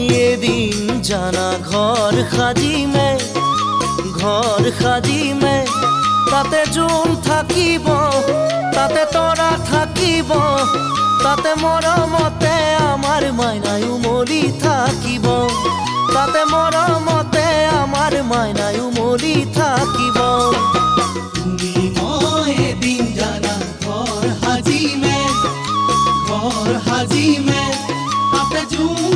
ये दिन जाना घर खाजी में ताते जोन থাকিব ताते तोरा থাকিব ताते मरमते आमार मायनाय उमली থাকিব ताते मरमते आमार मायनाय उमली থাকিব তুমি মই এদিন জানা ঘর হাজি মে তাতে জুম